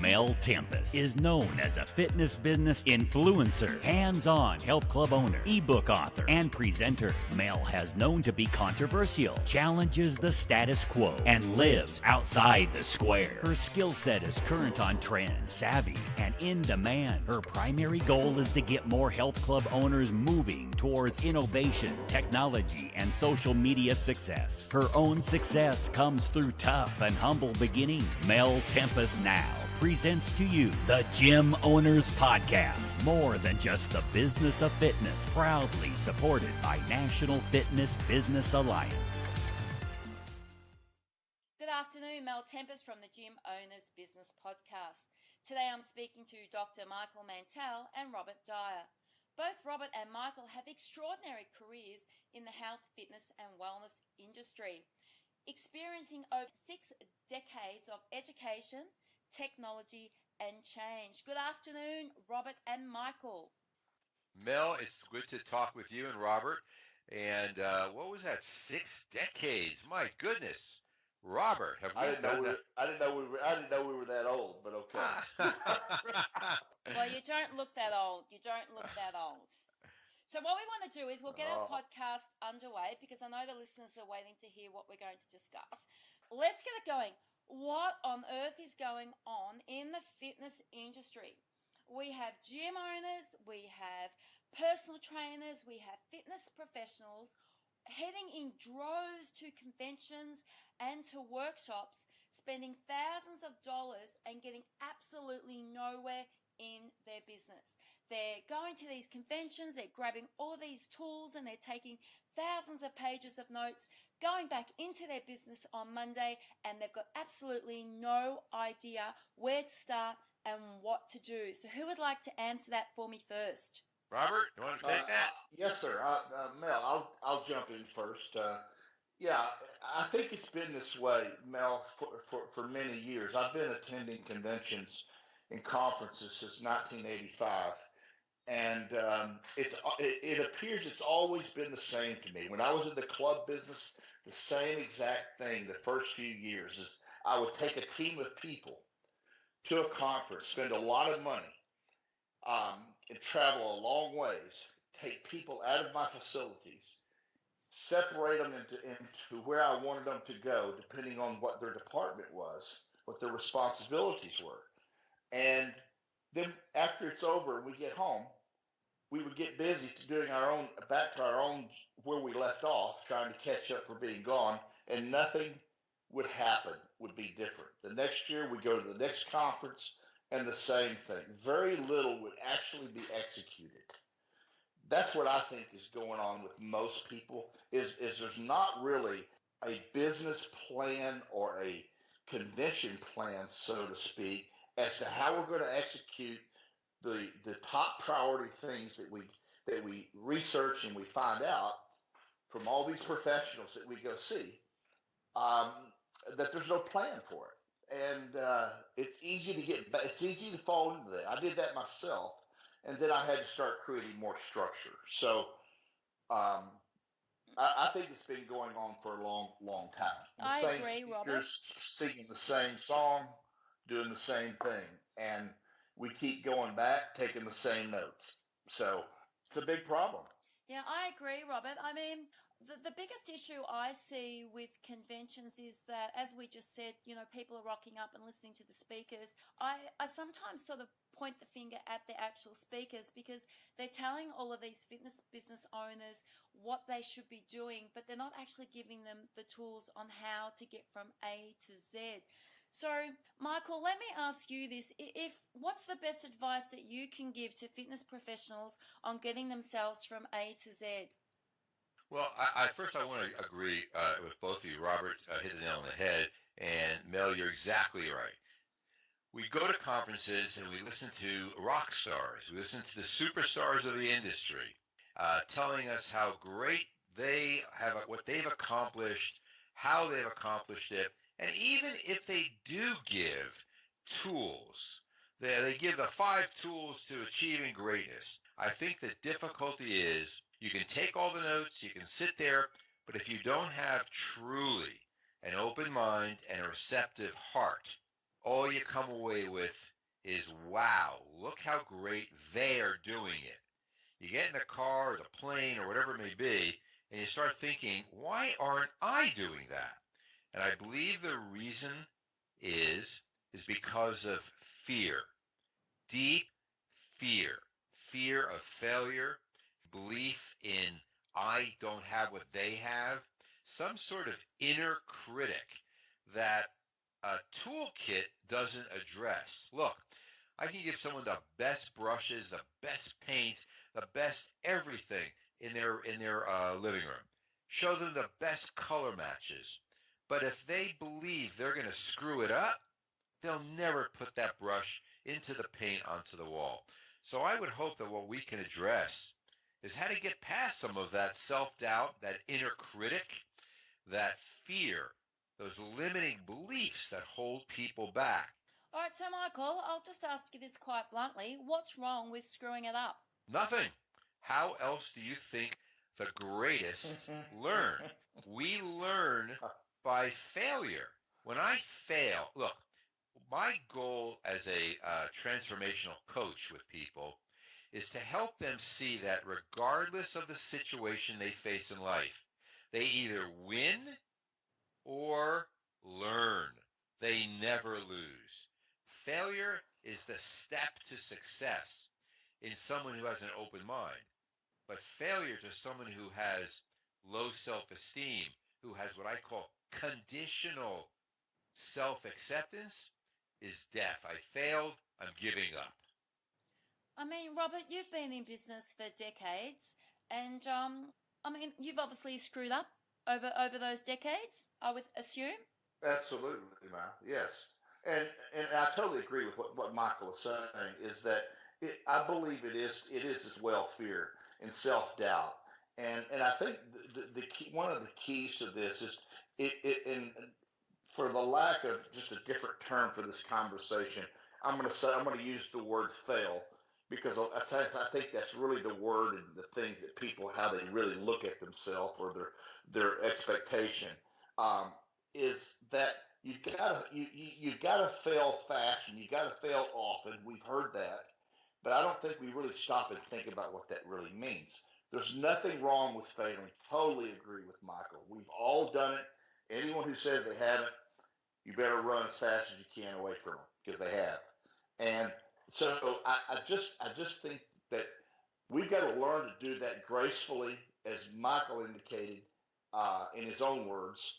Mel Tempest is known as a fitness business influencer, hands-on health club owner, ebook author, and presenter. Mel has known to be controversial, challenges the status quo, and lives outside the square. Her skill set is current on trends, savvy, and in demand. Her primary goal is to get more health club owners moving towards innovation, technology, and social media success. Her own success comes through tough and humble beginnings. Mel Tempest now presents to you the Gym Owners Podcast, more than just the business of fitness, proudly supported by National Fitness Business Alliance. Good afternoon, Mel Tempest from the Gym Owners Business Podcast. Today I'm speaking to Dr. Michael Mantell and Robert Dyer. Both Robert and Michael have extraordinary careers in the health, fitness and wellness industry, experiencing over 6 decades of education, technology and change. Good afternoon, Robert and Michael. Mel, it's good to talk with you and Robert. And what was that, 6 decades? My goodness. Robert, have we done that? I didn't know we were that old, but okay. Well, you don't look that old. You don't look that old. So what we want to do is we'll get our podcast underway because I know the listeners are waiting to hear what we're going to discuss. Let's get it going. What on earth is going on in the fitness industry? We have gym owners, we have personal trainers, we have fitness professionals heading in droves to conventions and to workshops, spending thousands of dollars and getting absolutely nowhere in their business. They're going to these conventions, they're grabbing all these tools and they're taking thousands of pages of notes, going back into their business on Monday, and they've got absolutely no idea where to start and what to do. So who would like to answer that for me first? Robert, you want to take that? Yes, sir. Mel, I'll jump in first. Yeah, I think it's been this way, Mel, for many years. I've been attending conventions and conferences since 1985, and it appears it's always been the same to me. When I was in the club business, the same exact thing the first few years is I would take a team of people to a conference, spend a lot of money, and travel a long ways, take people out of my facilities, separate them into where I wanted them to go, depending on what their department was, what their responsibilities were. And then after it's over and we get home, we would get busy doing back to our own, where we left off, trying to catch up for being gone, and nothing would happen, would be different. The next year we go to the next conference and the same thing. Very little would actually be executed. That's what I think is going on with most people, is there's not really a business plan or a convention plan, so to speak, as to how we're going to execute the top priority things that we research and we find out from all these professionals that we go see, that there's no plan for it. And it's easy to fall into that. I did that myself, and then I had to start creating more structure. So I think it's been going on for a long, long time. I agree, Robert. Singing the same song, doing the same thing, and we keep going back, taking the same notes. So it's a big problem. Yeah, I agree, Robert. I mean, the biggest issue I see with conventions is that, as we just said, people are rocking up and listening to the speakers. I sometimes sort of point the finger at the actual speakers because they're telling all of these fitness business owners what they should be doing, but they're not actually giving them the tools on how to get from A to Z. So, Michael, let me ask you this. What's the best advice that you can give to fitness professionals on getting themselves from A to Z? Well, first I want to agree with both of you. Robert hit the nail on the head, and Mel, you're exactly right. We go to conferences and we listen to rock stars. We listen to the superstars of the industry telling us how great they have, what they've accomplished, how they've accomplished it. And even if they do give tools, they give the 5 tools to achieving greatness. I think the difficulty is you can take all the notes, you can sit there, but if you don't have truly an open mind and a receptive heart, all you come away with is, wow, look how great they are doing it. You get in the car or the plane or whatever it may be, and you start thinking, why aren't I doing that? And I believe the reason is because of fear, deep fear, fear of failure, belief in I don't have what they have, some sort of inner critic that a toolkit doesn't address. Look, I can give someone the best brushes, the best paint, the best everything in their living room. Show them the best color matches. But if they believe they're going to screw it up, they'll never put that brush into the paint onto the wall. So I would hope that what we can address is how to get past some of that self-doubt, that inner critic, that fear, those limiting beliefs that hold people back. All right, so Michael, I'll just ask you this quite bluntly. What's wrong with screwing it up? Nothing. How else do you think the greatest learn? We learn by failure. When I fail, look, my goal as a transformational coach with people is to help them see that regardless of the situation they face in life, they either win or learn. They never lose. Failure is the step to success in someone who has an open mind. But failure to someone who has low self-esteem, who has what I call conditional self-acceptance, is death. I failed. I'm giving up. I mean, Robert, you've been in business for decades, and I mean, you've obviously screwed up over those decades, I would assume. Absolutely, man. Yes, and I totally agree with what Michael is saying. Is that I believe it is as well fear and self doubt, and I think the key, one of the keys to this is it and for the lack of just a different term for this conversation, I'm going to use the word fail because I think that's really the word and the things that people how they really look at themselves or their expectation. Um, is that you've got to fail fast and you've got to fail often. We've heard that, but I don't think we really stop and think about what that really means. There's nothing wrong with failing. Totally agree with Michael. We've all done it. Anyone who says they haven't, you better run as fast as you can away from them because they have. And so I just think that we've got to learn to do that gracefully, as Michael indicated in his own words,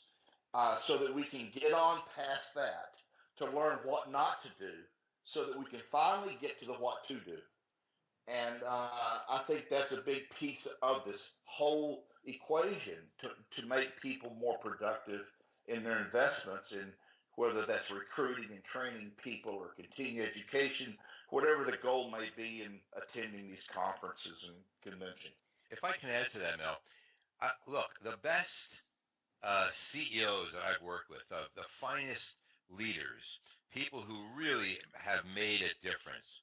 so that we can get on past that to learn what not to do, so that we can finally get to the what to do. And I think that's a big piece of this whole equation to make people more productive in their investments in whether that's recruiting and training people or continuing education, whatever the goal may be in attending these conferences and conventions. If I can add to that, Mel, look, the best CEOs that I've worked with, the finest leaders, people who really have made a difference,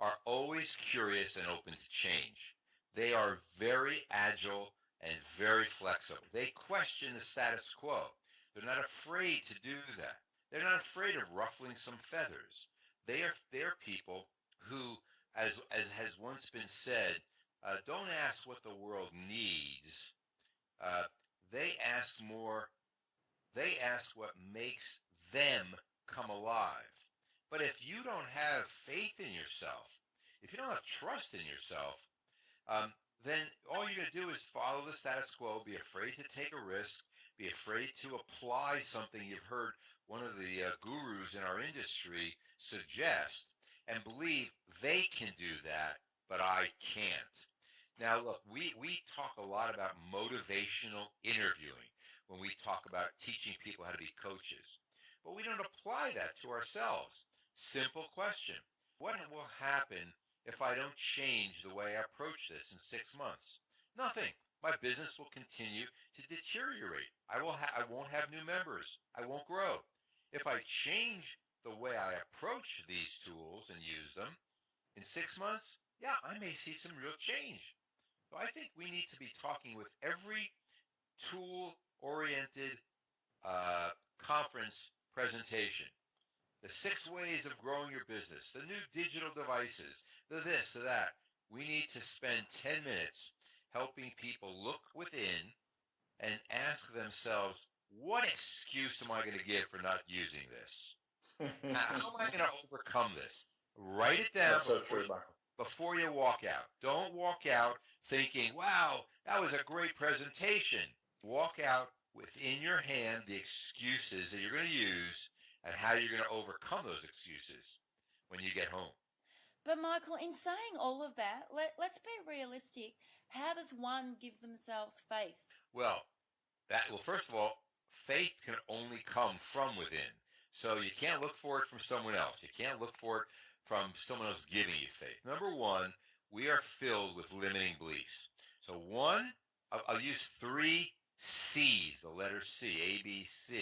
are always curious and open to change. They are very agile and very flexible. They question the status quo. They're not afraid to do that. They're not afraid of ruffling some feathers. They're people who, as has once been said, don't ask what the world needs. Uh, they ask more they ask what makes them come alive. But if you don't have faith in yourself, if you don't have trust in yourself, um, then all you're going to do is follow the status quo, be afraid to take a risk, be afraid to apply something you've heard one of the gurus in our industry suggest, and believe they can do that, but I can't. Now, look, we talk a lot about motivational interviewing when we talk about teaching people how to be coaches, but we don't apply that to ourselves. Simple question. What will happen if I don't change the way I approach this in 6 months? Nothing. My business will continue to deteriorate. I won't have new members. I won't grow. If I change the way I approach these tools and use them in 6 months, yeah, I may see some real change. So I think we need to be talking with every tool oriented conference presentation. the 6 ways of growing your business, the new digital devices, the this, the that. We need to spend 10 minutes helping people look within and ask themselves, what excuse am I going to give for not using this? How am I going to overcome this? Write it down That's so true, Michael. before you walk out. Don't walk out thinking, wow, that was a great presentation. Walk out within your hand the excuses that you're going to use and how you're going to overcome those excuses when you get home. But Michael, in saying all of that, let's be realistic. How does one give themselves faith? Well, first of all, faith can only come from within. So you can't look for it from someone else. You can't look for it from someone else giving you faith. Number one, we are filled with limiting beliefs. So one, I'll use 3 C's, the letter C, A, B, C,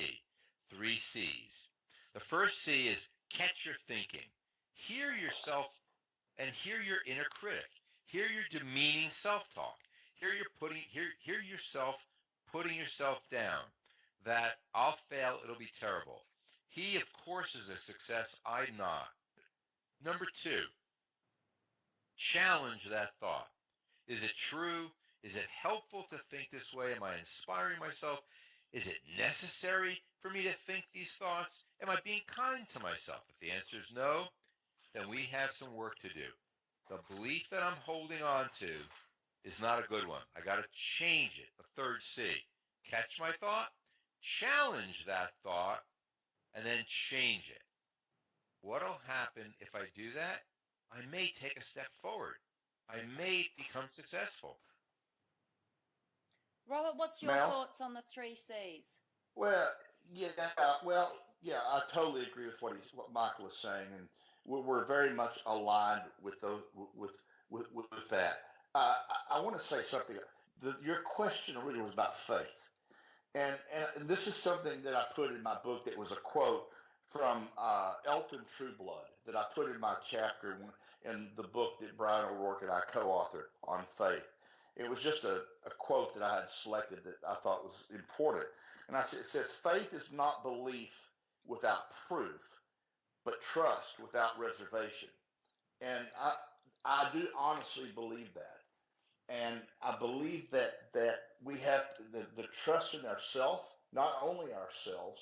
3 C's. The first C is catch your thinking. Hear yourself and hear your inner critic. Hear your demeaning self-talk. Hear yourself putting yourself down. That I'll fail, it'll be terrible. He, of course, is a success. I'm not. Number 2, challenge that thought. Is it true? Is it helpful to think this way? Am I inspiring myself? Is it necessary for me to think these thoughts? Am I being kind to myself? If the answer is no, then we have some work to do. The belief that I'm holding on to is not a good one. I got to change it. The third C. Catch my thought, challenge that thought, and then change it. What'll happen if I do that? I may take a step forward. I may become successful. Robert, what's your thoughts on the 3 C's? Well, yeah, I totally agree with what Michael is saying, and we're very much aligned with those with that. I want to say something. Your question really was about faith, and this is something that I put in my book that was a quote from Elton Trueblood that I put in my chapter in the book that Brian O'Rourke and I co-authored on faith. It was just a quote that I had selected that I thought was important. And it says, faith is not belief without proof, but trust without reservation. And I do honestly believe that. And I believe that we have the trust in ourselves, not only ourselves,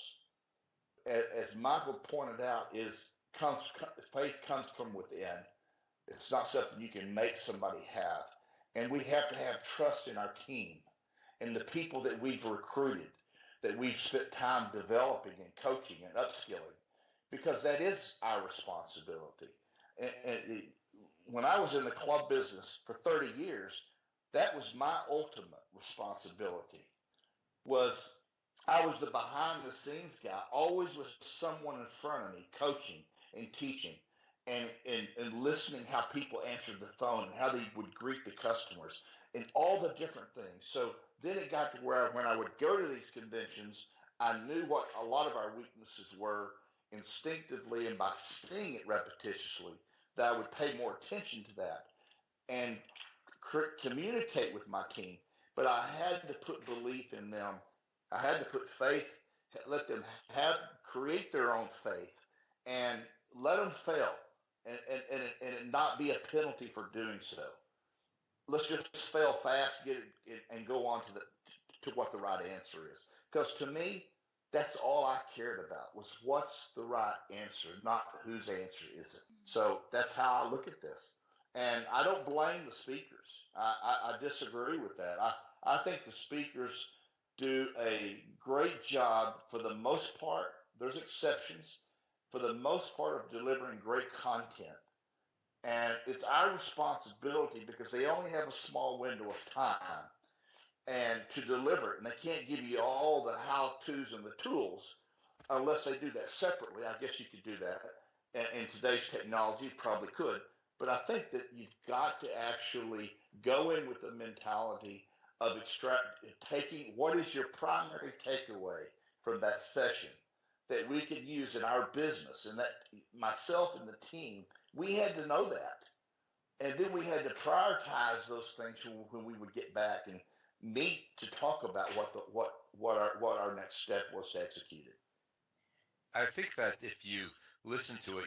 as Michael pointed out, faith comes from within. It's not something you can make somebody have. And we have to have trust in our team and the people that we've recruited, that we've spent time developing and coaching and upskilling, because that is our responsibility. And when I was in the club business for 30 years, that was my ultimate responsibility. I was the behind the scenes guy, always with someone in front of me coaching and teaching and listening how people answered the phone and how they would greet the customers and all the different things. So then it got to where when I would go to these conventions, I knew what a lot of our weaknesses were instinctively, and by seeing it repetitiously, that I would pay more attention to that and communicate with my team. But I had to put belief in them. I had to put faith, let them create their own faith and let them fail and it not be a penalty for doing so. Let's just fail fast, get it, and go on to what the right answer is. Because to me, that's all I cared about was what's the right answer, not whose answer is it. So that's how I look at this. And I don't blame the speakers. I disagree with that. I think the speakers do a great job for the most part. There's exceptions. For the most part of delivering great content. And it's our responsibility because they only have a small window of time and to deliver it. And they can't give you all the how-tos and the tools unless they do that separately. I guess you could do that. And in today's technology, you probably could. But I think that you've got to actually go in with the mentality of taking what is your primary takeaway from that session that we can use in our business, and that myself and the team, we had to know that. And then we had to prioritize those things when we would get back and meet to talk about what our next step was to execute it. I think that if you listen to what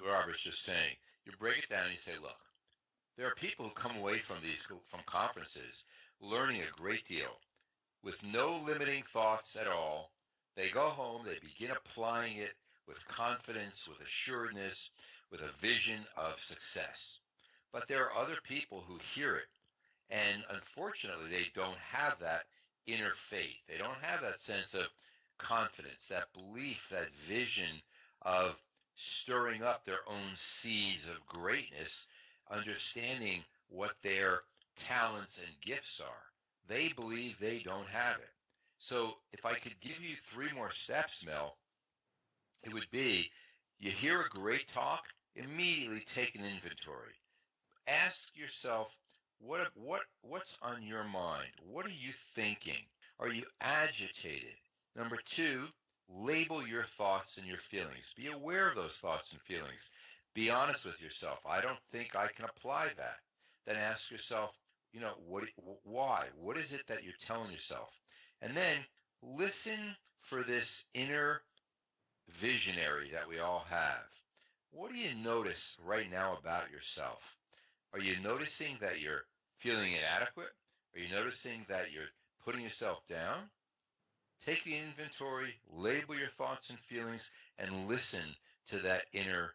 Robert's just saying. You break it down and you say, look, there are people who come away from conferences learning a great deal with no limiting thoughts at all. They go home, they begin applying it with confidence, with assuredness, with a vision of success. But there are other people who hear it, and unfortunately, they don't have that inner faith. They don't have that sense of confidence, that belief, that vision of stirring up their own seeds of greatness, understanding what their talents and gifts are. They believe they don't have it. So if I could give you three more steps, Mel, it would be you hear a great talk, immediately take an inventory. Ask yourself what's on your mind? What are you thinking? Are you agitated? Number two, label your thoughts and your feelings. Be aware of those thoughts and feelings. Be honest with yourself. I don't think I can apply that. Then ask yourself, why? What is it that you're telling yourself? And then listen for this inner visionary that we all have. What do you notice right now about yourself? Are you noticing that you're feeling inadequate? Are you noticing that you're putting yourself down? Take the inventory, label your thoughts and feelings, and listen to that inner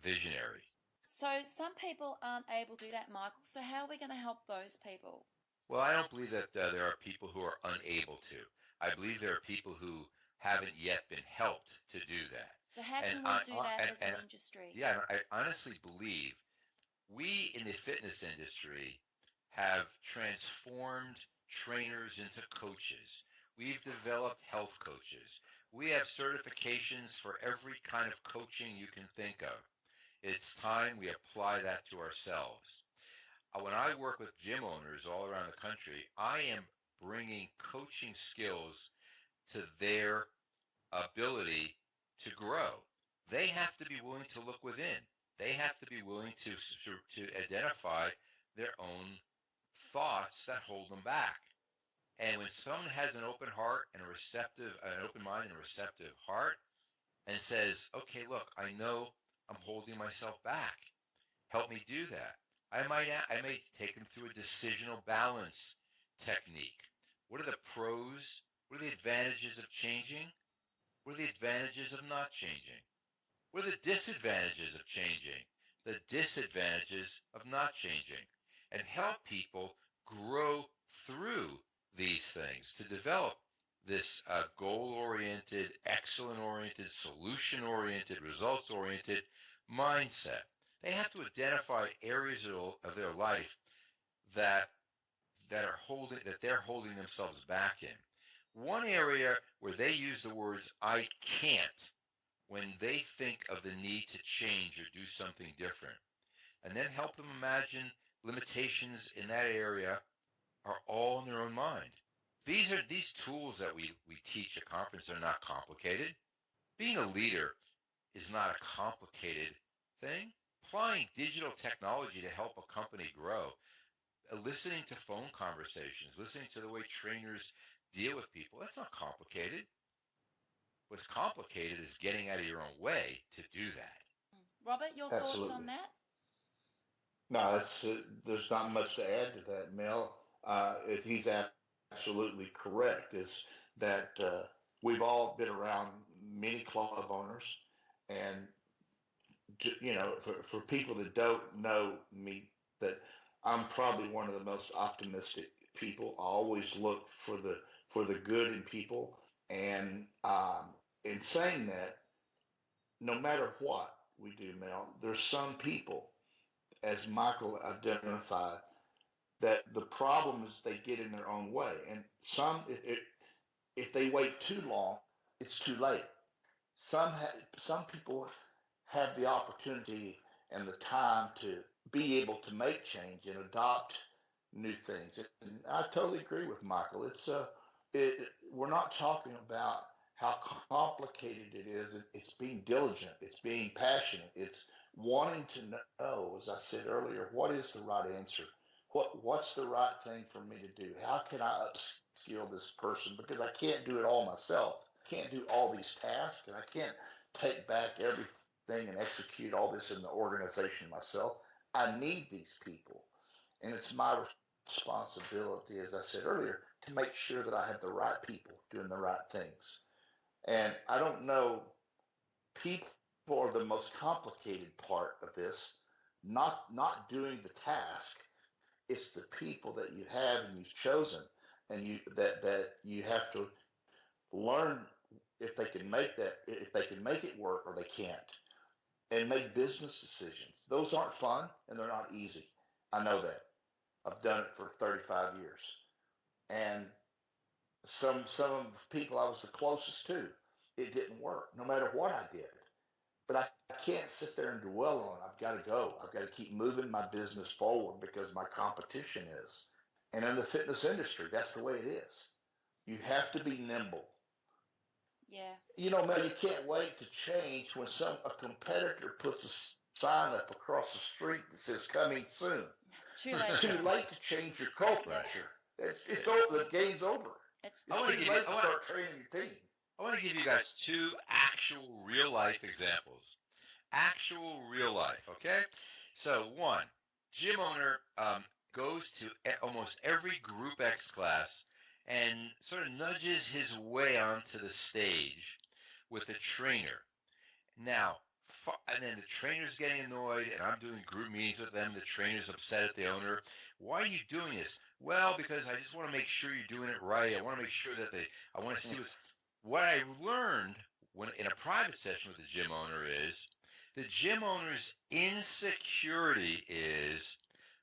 visionary. So some people aren't able to do that, Michael. So how are we going to help those people? Well, I don't believe that there are people who are unable to. I believe there are people who haven't yet been helped to do that. So how And can we do that as an industry? yeah, I honestly believe we in the fitness industry have transformed trainers into coaches. We've developed health coaches. We have certifications for every kind of coaching you can think of. It's time we apply that to ourselves. When I work with gym owners all around the country, I am bringing coaching skills to their ability to grow. They have to be willing to look within. They have to be willing to identify their own thoughts that hold them back. And when someone has an open heart and an open mind and a receptive heart, and says, "Okay, look, I know I'm holding myself back. Help me do that." I may take them through a decisional balance technique. What are the pros? What are the advantages of changing? What are the advantages of not changing? What are the disadvantages of changing? The disadvantages of not changing. And help people grow through these things to develop this goal-oriented, excellent-oriented, solution-oriented, results-oriented mindset. They have to identify areas of their life that they're holding themselves back in. One area where they use the words "I can't" when they think of the need to change or do something different, and then help them imagine limitations in that area are all in their own mind. These tools that we teach at conference are not complicated. Being a leader is not a complicated thing. Applying digital technology to help a company grow, listening to phone conversations, listening to the way trainers deal with people, that's not complicated. What's complicated is getting out of your own way to do that. Robert, your thoughts on Absolutely. that? No, there's not much to add to that, Mel. If he's absolutely correct, is that we've all been around many club owners, and for people that don't know me, that I'm probably one of the most optimistic people. I always look for the good in people, and in saying that, no matter what we do, Mel, there's some people, as Michael identified, that the problem is they get in their own way, and if they wait too long, it's too late. Some people have the opportunity and the time to be able to make change and adopt new things. And I totally agree with Michael. We're not talking about how complicated it is. It's being diligent. It's being passionate. It's wanting to know, as I said earlier, what is the right answer? What's the right thing for me to do? How can I upskill this person? Because I can't do it all myself. I can't do all these tasks, and I can't take back thing and execute all this in the organization myself. I need these people. And it's my responsibility, as I said earlier, to make sure that I have the right people doing the right things. And I don't know, people are the most complicated part of this, not doing the task. It's the people that you have and you've chosen, and that you have to learn if they can make it work or they can't, and make business decisions. Those aren't fun and they're not easy. I know that. I've done it for 35 years, and some people I was the closest to, it didn't work no matter what I did. But I can't sit there and dwell on it. I've got to go. I've got to keep moving my business forward because my competition is. And in the fitness industry, that's the way it is. You have to be nimble. Yeah. You know, man, you can't wait to change when a competitor puts a sign up across the street that says "coming soon." It's too late. It's too late to change your culture. Right. It's over. The game's over. It's I too want to late to start training your team. I want to give you guys two actual real life examples. Actual real life, okay? So one, gym owner goes to almost every Group X class and sort of nudges his way onto the stage with a trainer. Now, and then the trainer's getting annoyed, and I'm doing group meetings with them. The trainer's upset at the owner. Why are you doing this? Well, because I just want to make sure you're doing it right. I want to make sure that I want to see what I learned when in a private session with the gym owner is the gym owner's insecurity is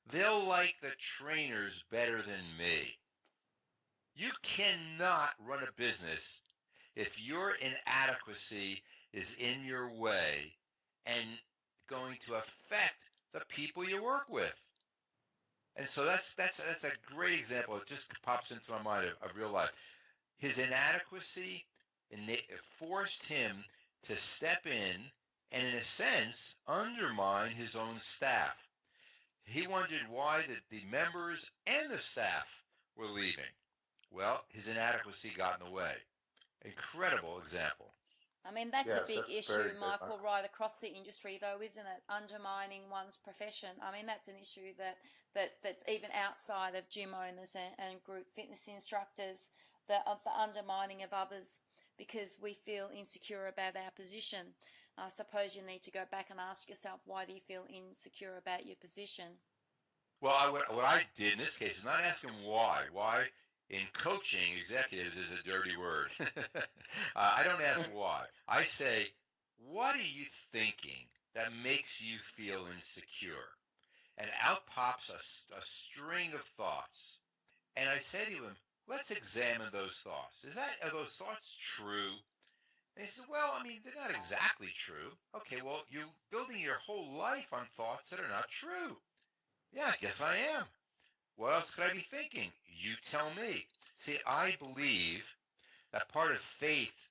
they'll like the trainers better than me. You cannot run a business if your inadequacy is in your way and going to affect the people you work with. And so that's a great example. It just pops into my mind of real life. His inadequacy forced him to step in and, in a sense, undermine his own staff. He wondered why the members and the staff were leaving. Well, his inadequacy got in the way. Incredible example. I mean, that's a big issue, Michael, good. right across the industry, though, isn't it? Undermining one's profession. I mean, that's an issue that's even outside of gym owners and group fitness instructors, the undermining of others because we feel insecure about our position. I suppose you need to go back and ask yourself, why do you feel insecure about your position? Well, what I did in this case is not ask him why. Why in coaching executives is a dirty word. I don't ask why. I say, what are you thinking that makes you feel insecure? And out pops a string of thoughts. And I say to him, let's examine those thoughts. Are those thoughts true? And he said, well, I mean, they're not exactly true. Okay, well, you're building your whole life on thoughts that are not true. Yeah, I guess I am. What else could I be thinking? You tell me. See, I believe that part of faith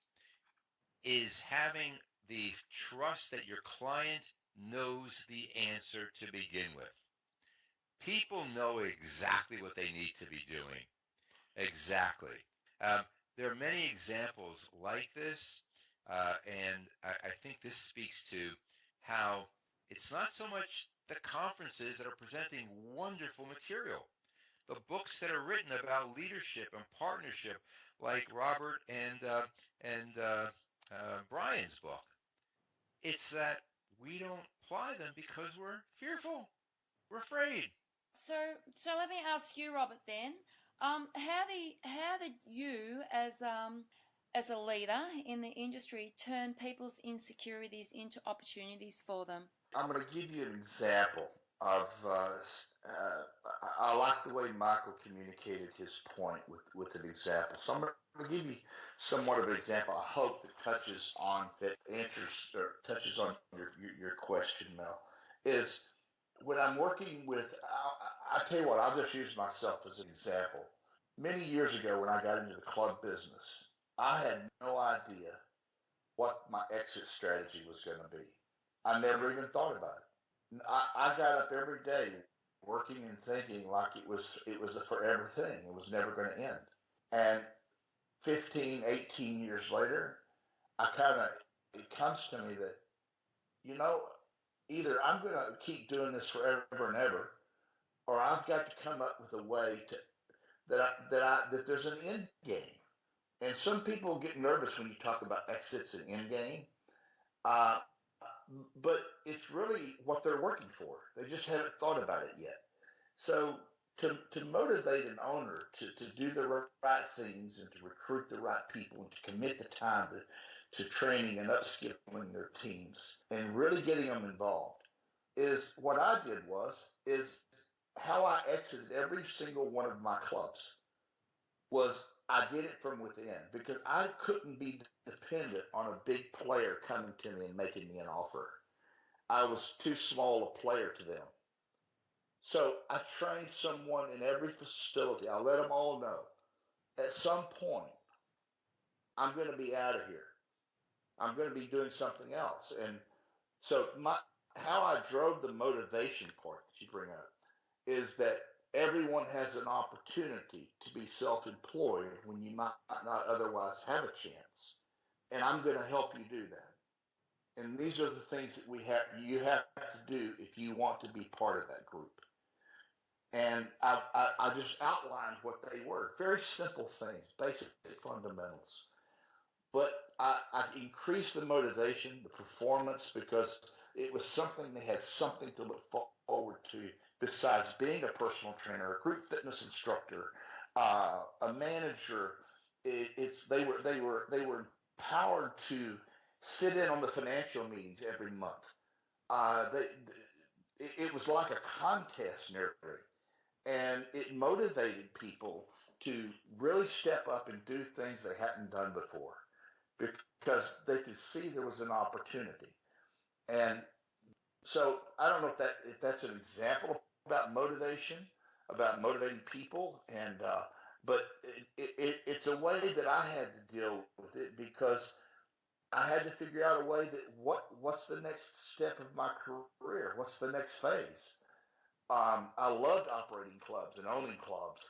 is having the trust that your client knows the answer to begin with. People know exactly what they need to be doing. Exactly. There are many examples like this, and I think this speaks to how it's not so much the conferences that are presenting wonderful material. The books that are written about leadership and partnership, like Robert and Brian's book. It's that we don't apply them because we're fearful. We're afraid. So let me ask you, Robert. Then, how did you, as a leader in the industry, turn people's insecurities into opportunities for them? I'm going to give you an example of. I like the way Michael communicated his point with an example. So I'm going to give you somewhat of an example. I hope that touches on your question, Mel. Is when I'm working with. I tell you what. I'll just use myself as an example. Many years ago, when I got into the club business, I had no idea what my exit strategy was going to be. I never even thought about it. I got up every day working and thinking like it was a forever thing. It was never going to end. And 15, 18 years later, it comes to me that you know, either I'm going to keep doing this forever and ever, or I've got to come up with a way to that there's an end game. And some people get nervous when you talk about exits and end game. Uh, but it's really what they're working for. They just haven't thought about it yet. So to motivate an owner to do the right things and to recruit the right people and to commit the time to training and upskilling their teams and really getting them involved is what I did is how I exited every single one of my clubs was I did it from within because I couldn't be dependent on a big player coming to me and making me an offer. I was too small a player to them. So I trained someone in every facility. I let them all know at some point I'm going to be out of here. I'm going to be doing something else. And so my how I drove the motivation part that you bring up is that everyone has an opportunity to be self-employed when you might not otherwise have a chance. And I'm going to help you do that. And these are the things that you have to do if you want to be part of that group. And I just outlined what they were. Very simple things, basic fundamentals. But I increased the motivation, the performance, because it was something they had something to look forward to besides being a personal trainer, a group fitness instructor, a manager. They were empowered to sit in on the financial meetings every month. It was like a contest nearly, and it motivated people to really step up and do things they hadn't done before because they could see there was an opportunity. And so I don't know if that's an example about motivation, about motivating people, and but it's a way that I had to deal with it because I had to figure out a way that what's the next step of my career? What's the next phase? I loved operating clubs and owning clubs.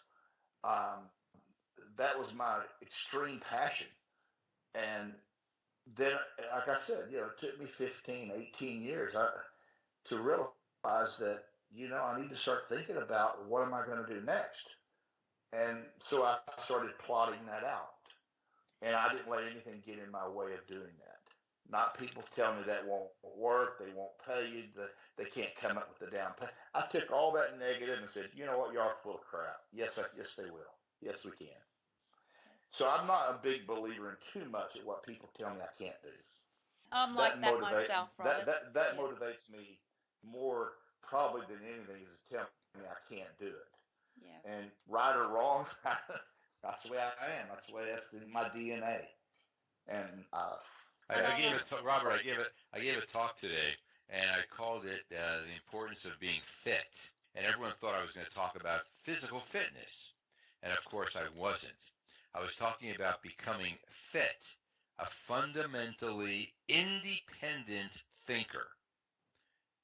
Um, that was my extreme passion. And then, like I said, it took me 15, 18 years to realize that, I need to start thinking about what am I going to do next. And so I started plotting that out. And I didn't let anything get in my way of doing that. Not people tell me that won't work, they won't pay you, they can't come up with the down payment. I took all that negative and said, you know what, you are full of crap. Yes, yes, they will. Yes, we can. So I'm not a big believer in too much of what people tell me I can't do. I'm like that myself, Robert. That motivates me more probably than anything is to tell me I can't do it. Yeah. And right or wrong, that's the way I am. That's in my DNA. And I gave it to Robert. I gave a talk today, and I called it the importance of being fit. And everyone thought I was going to talk about physical fitness, and of course I wasn't. I was talking about becoming fit, a fundamentally independent thinker.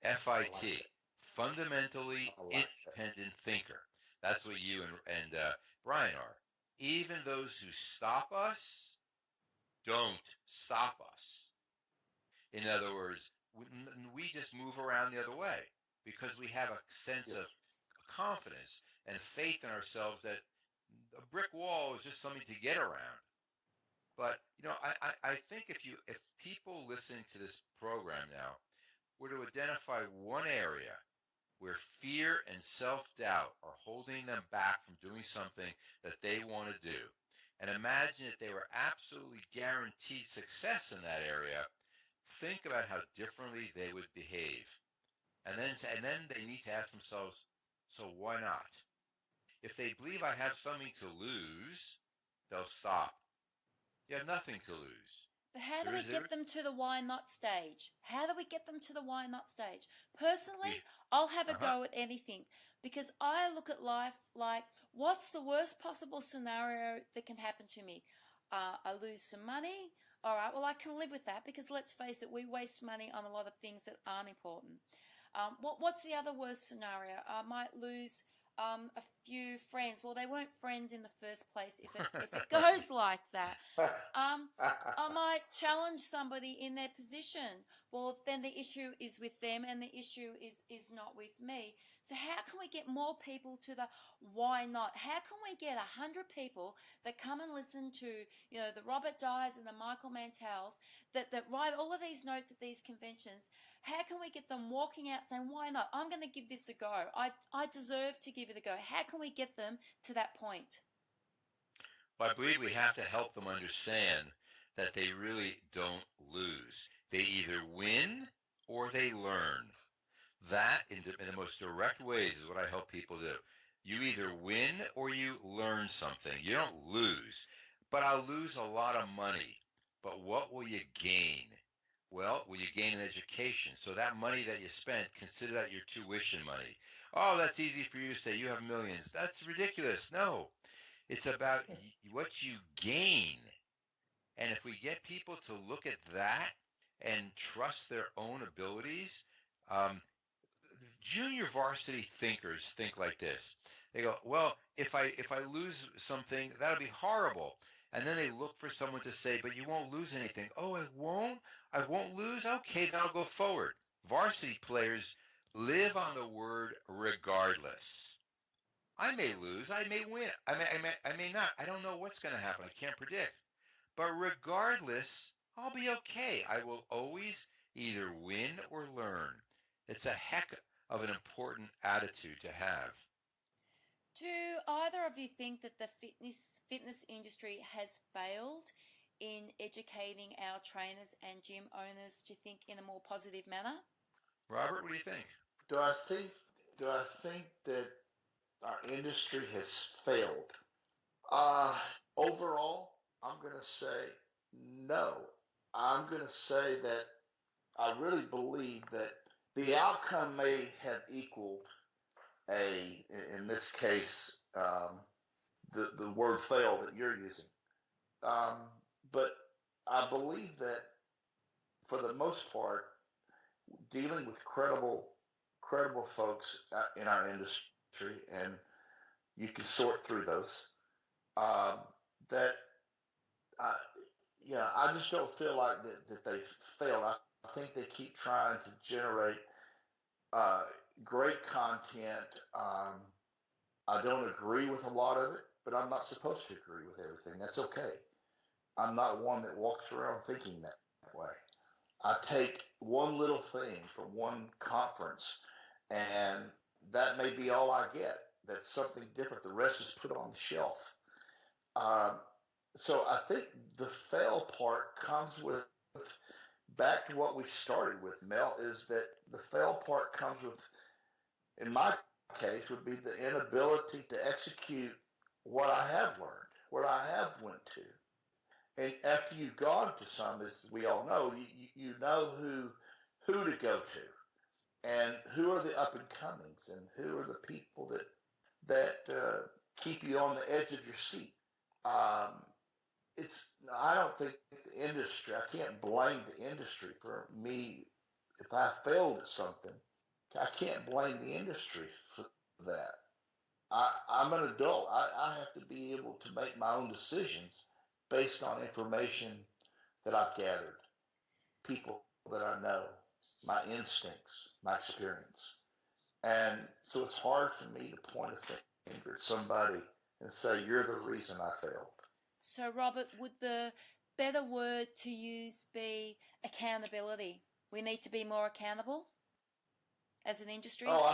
FIT, fundamentally independent thinker. That's what you and Brian are. Even those who stop us don't stop us. In other words, we just move around the other way because we have a sense of confidence and faith in ourselves that a brick wall is just something to get around. But I think if people listening to this program now were to identify one area where fear and self-doubt are holding them back from doing something that they want to do, and imagine that they were absolutely guaranteed success in that area, think about how differently they would behave. And then they need to ask themselves, so why not? If they believe I have something to lose, they'll stop. You have nothing to lose. But how do we get them to the why not stage? How do we get them to the why not stage? Personally, I'll have a go at anything because I look at life like, what's the worst possible scenario that can happen to me? I lose some money. All right, well, I can live with that because let's face it, we waste money on a lot of things that aren't important. What's the other worst scenario? I might lose a few friends. Well, they weren't friends in the first place if it goes like that. I might challenge somebody in their position. Well, then the issue is with them and the issue is not with me. So how can we get more people to the why not? How can we get 100 people that come and listen to, the Robert Dyers and the Michael Mantels that write all of these notes at these conventions? How can we get them walking out saying, why not? I'm going to give this a go. I deserve to give it a go. How can we get them to that point? Well, I believe we have to help them understand that they really don't lose. They either win or they learn. That, in the most direct ways, is what I help people do. You either win or you learn something. You don't lose. But I'll lose a lot of money. But what will you gain? Well, will you gain an education? So that money that you spent, consider that your tuition money. Oh, that's easy for you to say. You have millions. That's ridiculous. No, it's about what you gain. And if we get people to look at that and trust their own abilities, junior varsity thinkers think like this. They go, well, if I lose something, that'll be horrible. And then they look for someone to say, but you won't lose anything. Oh, I won't? I won't lose? Okay, then I'll go forward. Varsity players live on the word regardless. I may lose. I may win. I may not. I don't know what's going to happen. I can't predict. But regardless, I'll be okay. I will always either win or learn. It's a heck of an important attitude to have. Do either of you think that the fitness industry has failed in educating our trainers and gym owners to think in a more positive manner? Robert, what do you think? Do I think that our industry has failed? Overall, I'm going to say no. I'm going to say that I really believe that the outcome may have equaled in this case, the word fail that you're using. But I believe that for the most part, dealing with credible folks in our industry, and you can sort through those. That I just don't feel like that they've failed. I think they keep trying to generate uh, great content. I don't agree with a lot of it, but I'm not supposed to agree with everything. That's okay. I'm not one that walks around thinking that way. I take one little thing from one conference, and that may be all I get. That's something different. The rest is put on the shelf. Um, so I think the fail part comes with back to what we started with, Mel, is that the fail part comes with, in my case, would be the inability to execute what I have learned, what I have went to. And after you've gone to some, as we all know, you know who to go to, and who are the up and comings, and who are the people that keep you on the edge of your seat. Um, I don't think the industry. I can't blame the industry for me if I failed at something. I can't blame the industry for that. I'm an adult. I have to be able to make my own decisions based on information that I've gathered, people that I know, my instincts, my experience. And so it's hard for me to point a finger at somebody and say, you're the reason I failed. So, Robert, would the better word to use be accountability? We need to be more accountable as an industry? Oh,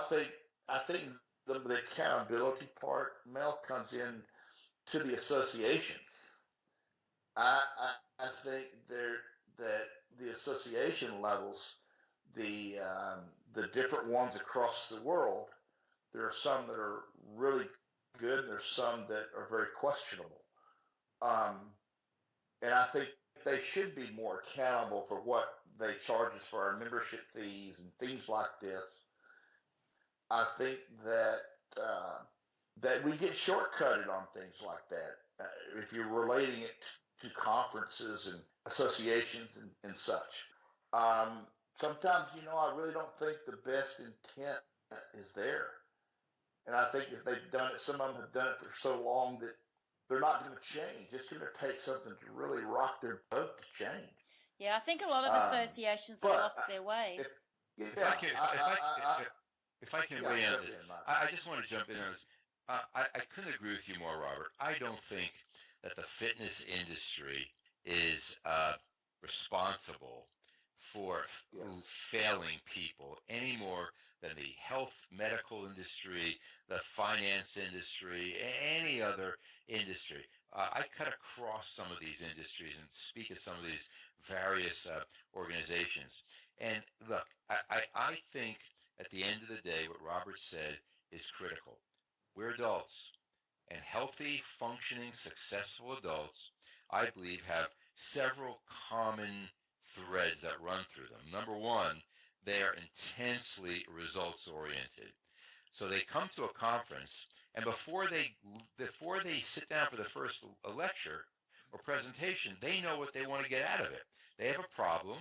I think the accountability part, Mel, comes in to the associations. I think that the association levels, the different ones across the world, there are some that are really good, and there's some that are very questionable. Um, and I think they should be more accountable for what they charge us for our membership fees and things like this. I think that we get shortcutted on things like that. If you're relating it to conferences and associations and such. Sometimes, I really don't think the best intent is there. And I think if they've done it, some of them have done it for so long that they're not going to change. It's going to take something to really rock their boat to change. Yeah, I think a lot of associations have lost their way. If I can weigh in on this, I just want to jump in on this. I couldn't agree with you more, Robert. I don't think that the fitness industry is responsible for failing people any more than the health medical industry, the finance industry, any other industry. I cut across some of these industries and speak of some of these various organizations. And look, I think at the end of the day, what Robert said is critical. We're adults, and healthy, functioning, successful adults, I believe, have several common threads that run through them. Number one, they are intensely results oriented. So they come to a conference, and before they sit down for the first lecture or presentation, they know what they want to get out of it. They have a problem,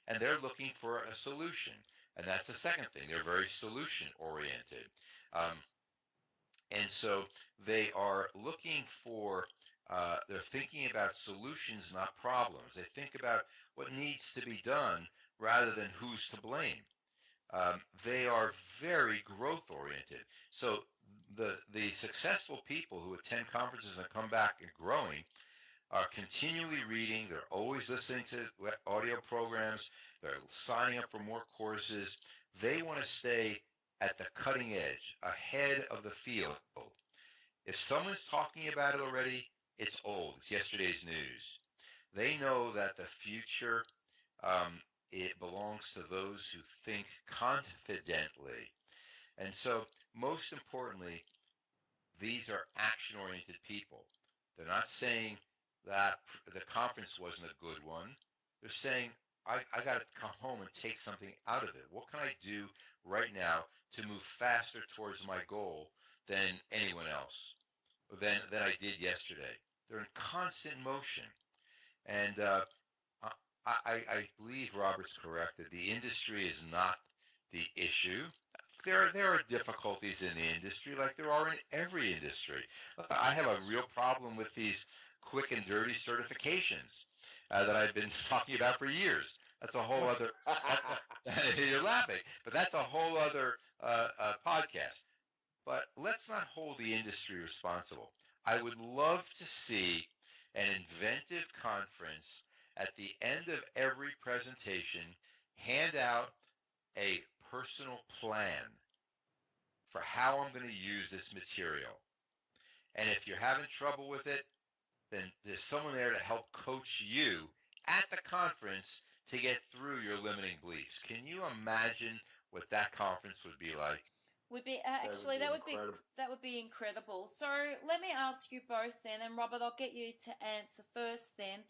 and they're looking for a solution. And that's the second thing. They're very solution oriented. Um, and so they are looking for, they're thinking about solutions, not problems. They think about what needs to be done rather than who's to blame. They are very growth oriented. So the successful people who attend conferences and come back and growing are continually reading. They're always listening to audio programs. They're signing up for more courses. They want to stay at the cutting edge, ahead of the field. If someone's talking about it already, it's old. It's yesterday's news. They know that the future, it belongs to those who think confidently. And so, most importantly, these are action-oriented people. They're not saying that the conference wasn't a good one. They're saying, I got to come home and take something out of it. What can I do right now to move faster towards my goal than anyone else, than I did yesterday? They're in constant motion. And I believe Robert's correct that the industry is not the issue. There are difficulties in the industry like there are in every industry. I have a real problem with these quick and dirty certifications that I've been talking about for years. That's a whole other. You're laughing, but that's a whole other podcast. But let's not hold the industry responsible. I would love to see an inventive conference at the end of every presentation hand out a personal plan for how I'm going to use this material. And if you're having trouble with it, then there's someone there to help coach you at the conference to get through your limiting beliefs. Can you imagine what that conference would be like? Would be actually that would be incredible. So let me ask you both then, and Robert, I'll get you to answer first then.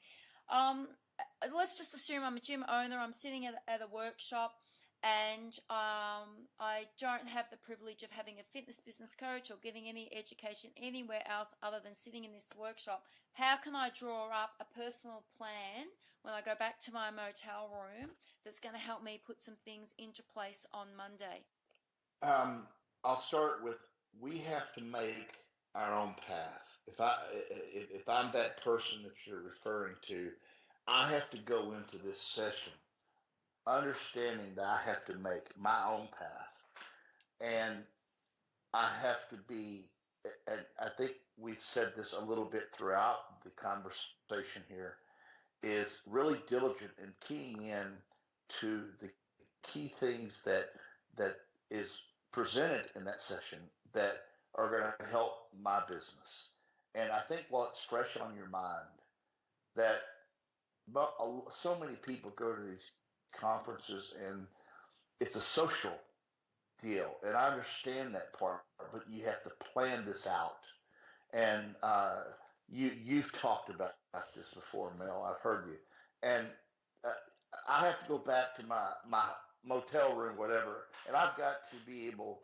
Let's just assume I'm a gym owner. I'm sitting at a workshop, and I don't have the privilege of having a fitness business coach or getting any education anywhere else other than sitting in this workshop. How can I draw up a personal plan when I go back to my motel room that's going to help me put some things into place on Monday? I'll start with, we have to make our own path. If I'm that person that you're referring to, I have to go into this session understanding that I have to make my own path, and I have to be. And I think we've said this a little bit throughout the conversation here, is really diligent in keying in to the key things that is presented in that session that are going to help my business. And I think while it's fresh on your mind, that so many people go to these conferences and it's a social deal, and I understand that part, but you have to plan this out. And you've talked about this before, Mel. I've heard you, and uh, I have to go back to my motel room, whatever, and I've got to be able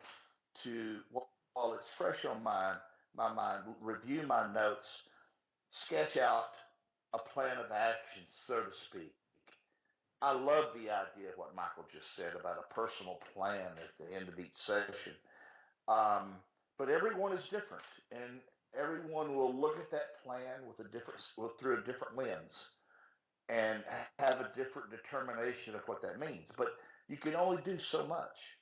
to, while it's fresh on my mind, review my notes, sketch out a plan of action, so to speak. I love the idea of what Michael just said about a personal plan at the end of each session. Um, but everyone is different, and everyone will look at that plan with through a different lens and have a different determination of what that means. But you can only do so much.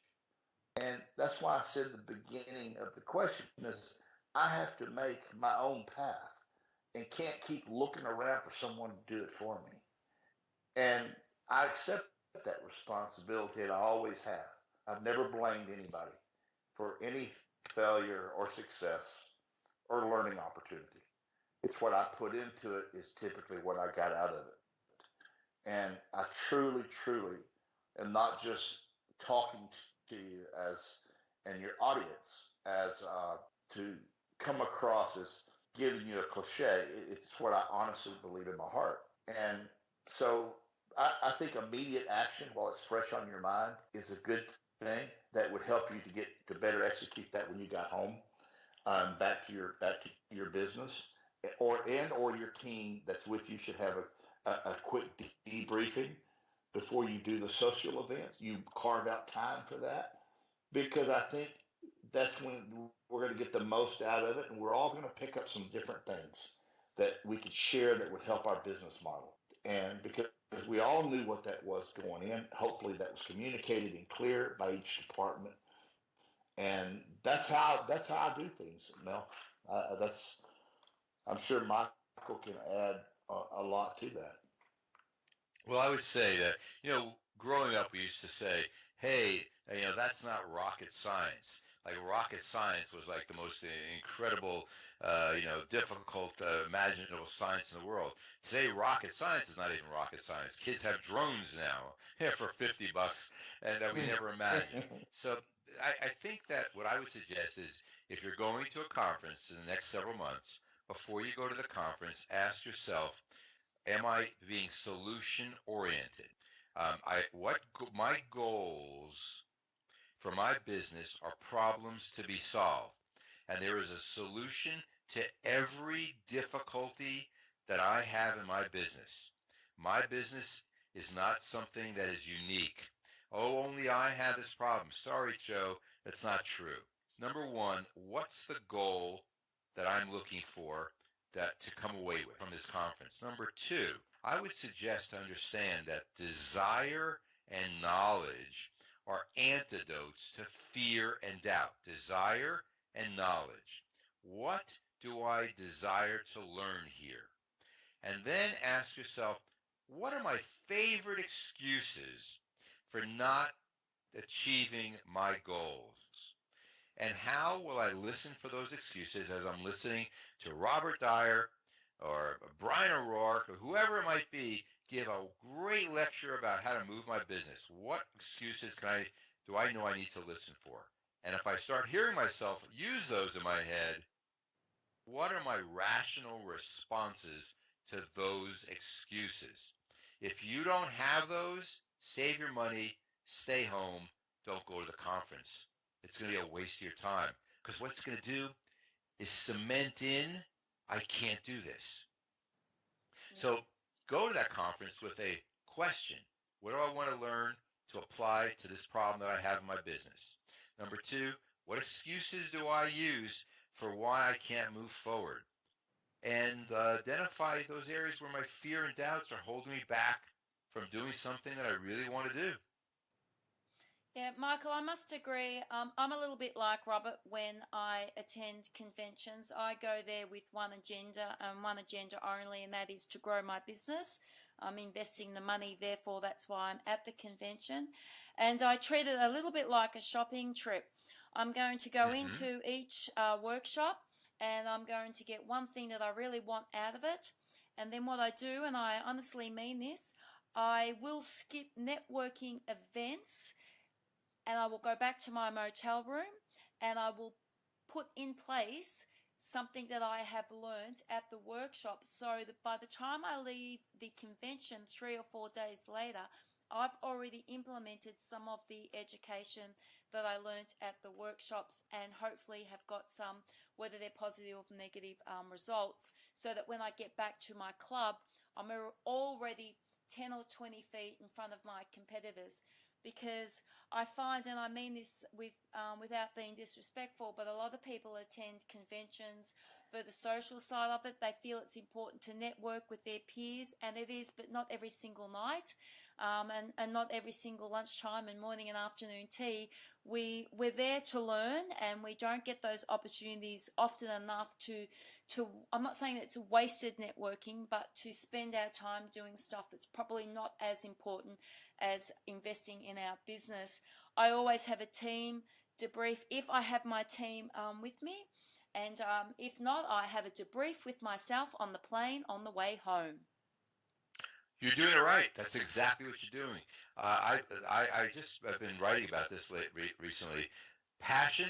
And that's why I said at the beginning of the question is I have to make my own path and can't keep looking around for someone to do it for me. And I accept that responsibility, and I always have. I've never blamed anybody for any failure or success or learning opportunity. It's what I put into it is typically what I got out of it. And I truly, truly am not just talking to you as and your audience as to come across as giving you a cliche. It's what I honestly believe in my heart. And so I think immediate action while it's fresh on your mind is a good thing that would help you to get to better execute that when you got home, back to your business, or your team that's with you should have a quick debriefing before you do the social events. You carve out time for that because I think that's when we're going to get the most out of it, and we're all going to pick up some different things that we could share that would help our business model. And because we all knew what that was going in, hopefully that was communicated and clear by each department. And that's how I do things, Mel. That's I'm sure Michael can add a lot to that. Well, I would say that, growing up, we used to say, hey, that's not rocket science. Like rocket science was like the most incredible, difficult, imaginable science in the world. Today, rocket science is not even rocket science. Kids have drones now for $50 and that we never imagined. So I think that what I would suggest is if you're going to a conference in the next several months, before you go to the conference, ask yourself, am I being solution oriented? My goals for my business are problems to be solved, and there is a solution to every difficulty that I have in my business. My business is not something that is unique. Oh, only I have this problem. Sorry, Joe, that's not true. Number one, what's the goal that I'm looking for that to come away with from this conference? Number two, I would suggest to understand that desire and knowledge are antidotes to fear and doubt. Desire and knowledge. What do I desire to learn here? And then ask yourself, what are my favorite excuses for not achieving my goals? And how will I listen for those excuses as I'm listening to Robert Dyer or Brian O'Rourke or whoever it might be give a great lecture about how to move my business? What excuses do I know I need to listen for? And if I start hearing myself use those in my head, what are my rational responses to those excuses? If you don't have those, save your money, stay home, don't go to the conference. It's going to be a waste of your time because what it's going to do is cement in, I can't do this. So go to that conference with a question. What do I want to learn to apply to this problem that I have in my business? Number two, what excuses do I use for why I can't move forward? And identify those areas where my fear and doubts are holding me back from doing something that I really want to do. Yeah, Michael, I must agree. I'm a little bit like Robert when I attend conventions. I go there with one agenda and one agenda only, and that is to grow my business. I'm investing the money, therefore that's why I'm at the convention. And I treat it a little bit like a shopping trip. I'm going to go into each workshop and I'm going to get one thing that I really want out of it. And then what I do, and I honestly mean this, I will skip networking events and I will go back to my motel room and I will put in place something that I have learned at the workshop so that by the time I leave the convention 3 or 4 days later, I've already implemented some of the education that I learned at the workshops and hopefully have got some, whether they're positive or negative results, so that when I get back to my club, I'm already 10 or 20 feet in front of my competitors. because I find, and I mean this without being disrespectful, but a lot of people attend conventions for the social side of it. They feel it's important to network with their peers, and it is, but not every single night, and not every single lunchtime and morning and afternoon tea. We're there to learn, and we don't get those opportunities often enough to I'm not saying it's wasted networking, but to spend our time doing stuff that's probably not as important as investing in our business. I always have a team debrief if I have my team with me, and if not, I have a debrief with myself on the plane on the way home. You're doing it right. That's exactly what you're doing. I just have been writing about this recently. Passion,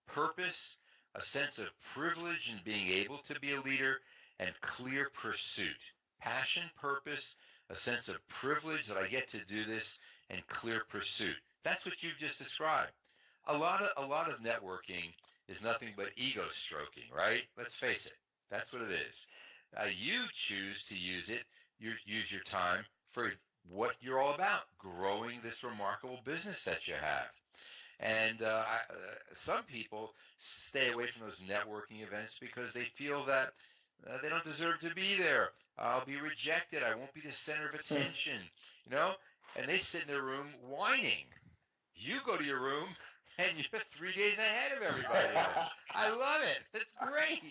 purpose, a sense of privilege in being able to be a leader, and clear pursuit. Passion, purpose, a sense of privilege that I get to do this, and clear pursuit. That's what you've just described. A lot of networking is nothing but ego stroking, right? Let's face it. That's what it is. You choose to use it. Use your time for what you're all about, growing this remarkable business that you have. And some people stay away from those networking events because they feel that they don't deserve to be there. I'll be rejected. I won't be the center of attention, you know? And they sit in their room whining. You go to your room and you're 3 days ahead of everybody else. I love it. That's great.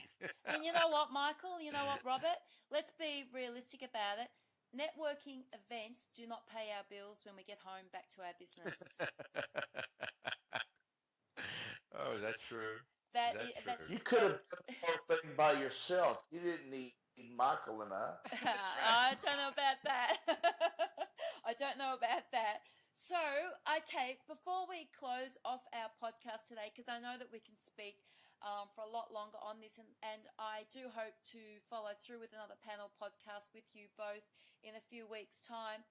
And you know what, Michael? You know what, Robert? Let's be realistic about it. Networking events do not pay our bills when we get home back to our business. Oh, is that true? That's You could have done the whole thing by yourself. You didn't need Michael and I. That's right. I don't know about that. I don't know about that. So, okay, before we close off our podcast today, because I know that we can speak for a lot longer on this, and I do hope to follow through with another panel podcast with you both in a few weeks' time.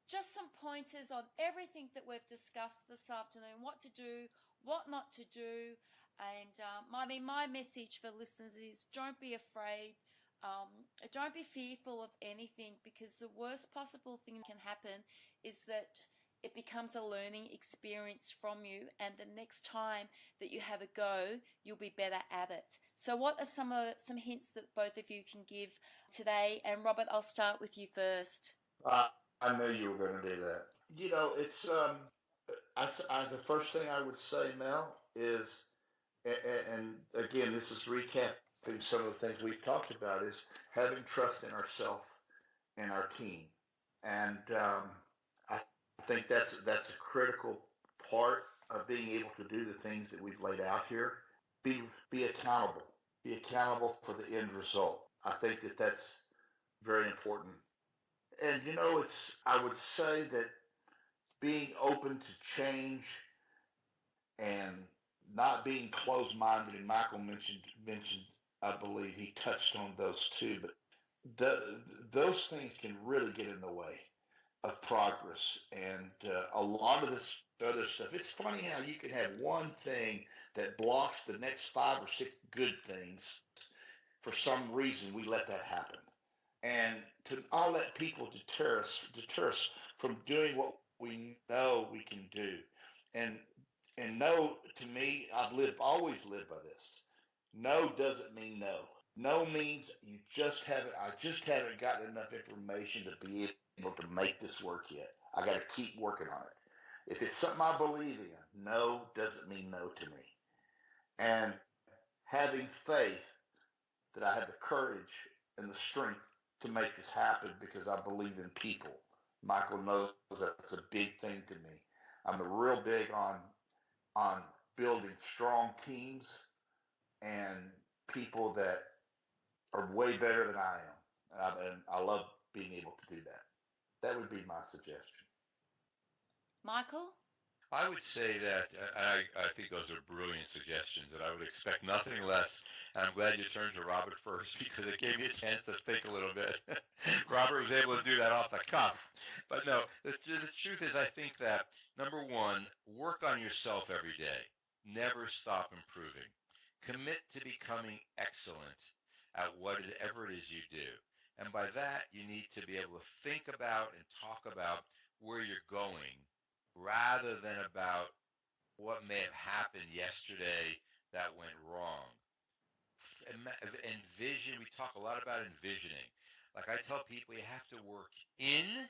Just some pointers on everything that we've discussed this afternoon, what to do, what not to do. And my message for listeners is don't be afraid. Don't be fearful of anything, because the worst possible thing that can happen is that it becomes a learning experience from you, and the next time that you have a go, you'll be better at it. So what are some hints that both of you can give today? And Robert, I'll start with you first. I knew you were going to do that. You know, it's the first thing I would say, Mel, is, and again, this is recapping some of the things we've talked about, is having trust in ourselves and our team, and I think that's a critical part of being able to do the things that we've laid out here. Be accountable. Be accountable for the end result. I think that that's very important. And you know, it's I would say that being open to change and not being closed-minded, and Michael mentioned, I believe he touched on those too, but those things can really get in the way of progress, and a lot of this other stuff. It's funny how you can have one thing that blocks the next 5 or 6 good things. For some reason, we let that happen, and to not let people deter us from doing what we know we can do, and no, to me, always lived by this. No doesn't mean no. No means I just haven't gotten enough information to be able to make this work yet. I got to keep working on it. If it's something I believe in, no doesn't mean no to me. And having faith that I have the courage and the strength to make this happen because I believe in people. Michael knows that's a big thing to me. I'm a real big on building strong teams and people that are way better than I am. And I love being able to do that. That would be my suggestion. Michael? I would say that I think those are brilliant suggestions, and I would expect nothing less. And I'm glad you turned to Robert first because it gave me a chance to think a little bit. Robert was able to do that off the cuff. But no, the truth is I think that, number one, work on yourself every day. Never stop improving. Commit to becoming excellent at whatever it is you do. And by that, you need to be able to think about and talk about where you're going rather than about what may have happened yesterday that went wrong. Envision, we talk a lot about envisioning. Like I tell people, you have to work in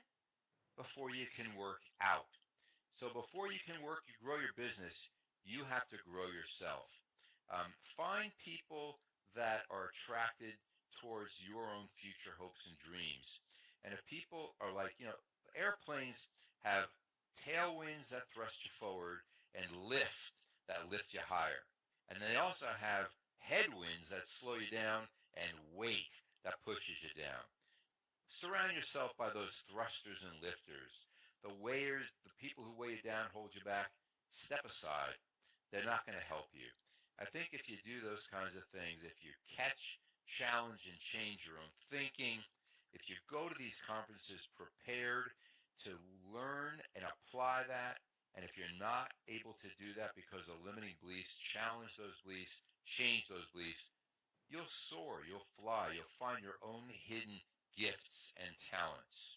before you can work out. So before you can grow your business, you have to grow yourself. Find people that are attracted towards your own future hopes and dreams. And if people are like, airplanes have tailwinds that thrust you forward and that lift you higher. And they also have headwinds that slow you down and weight that pushes you down. Surround yourself by those thrusters and lifters. The weighers, the people who weigh you down, hold you back, step aside. They're not going to help you. I think if you do those kinds of things, if you catch, challenge, and change your own thinking, if you go to these conferences prepared to learn and apply that, and if you're not able to do that because of limiting beliefs, challenge those beliefs, change those beliefs, you'll soar, you'll fly, you'll find your own hidden gifts and talents.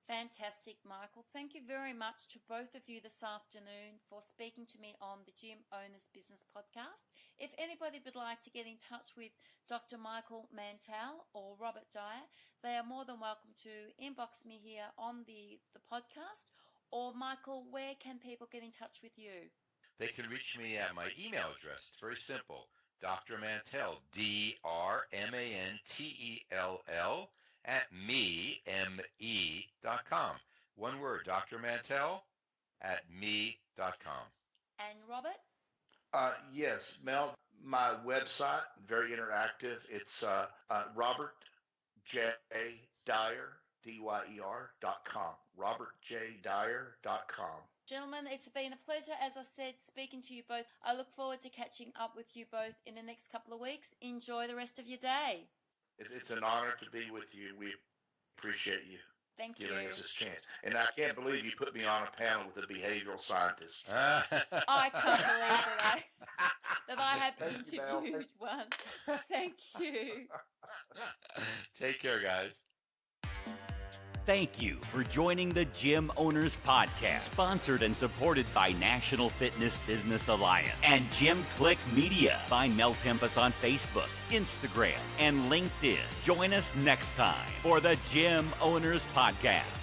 Fantastic, Michael. Thank you very much to both of you this afternoon for speaking to me on the Gym Owners Business Podcast. If anybody would like to get in touch with Dr. Michael Mantell or Robert Dyer, they are more than welcome to inbox me here on the podcast. Or Michael, where can people get in touch with you? They can reach me at my email address. It's very simple. Dr. Mantell, DrMantell at me.com. One word, Dr. Mantell at me.com. And Robert? Yes, Mel, my website, very interactive. It's Robert J. Dyer, DYER.com. RobertJDyer.com. Gentlemen, it's been a pleasure, as I said, speaking to you both. I look forward to catching up with you both in the next couple of weeks. Enjoy the rest of your day. It's an honor to be with you. We appreciate you giving us this chance. And I can't believe you put me on a panel with a behavioral scientist. I can't believe that I have interviewed one. Thank you. Take care, guys. Thank you for joining the Gym Owners Podcast, sponsored and supported by National Fitness Business Alliance and Gym Click Media. Find Mel Tempest on Facebook, Instagram, and LinkedIn. Join us next time for the Gym Owners Podcast.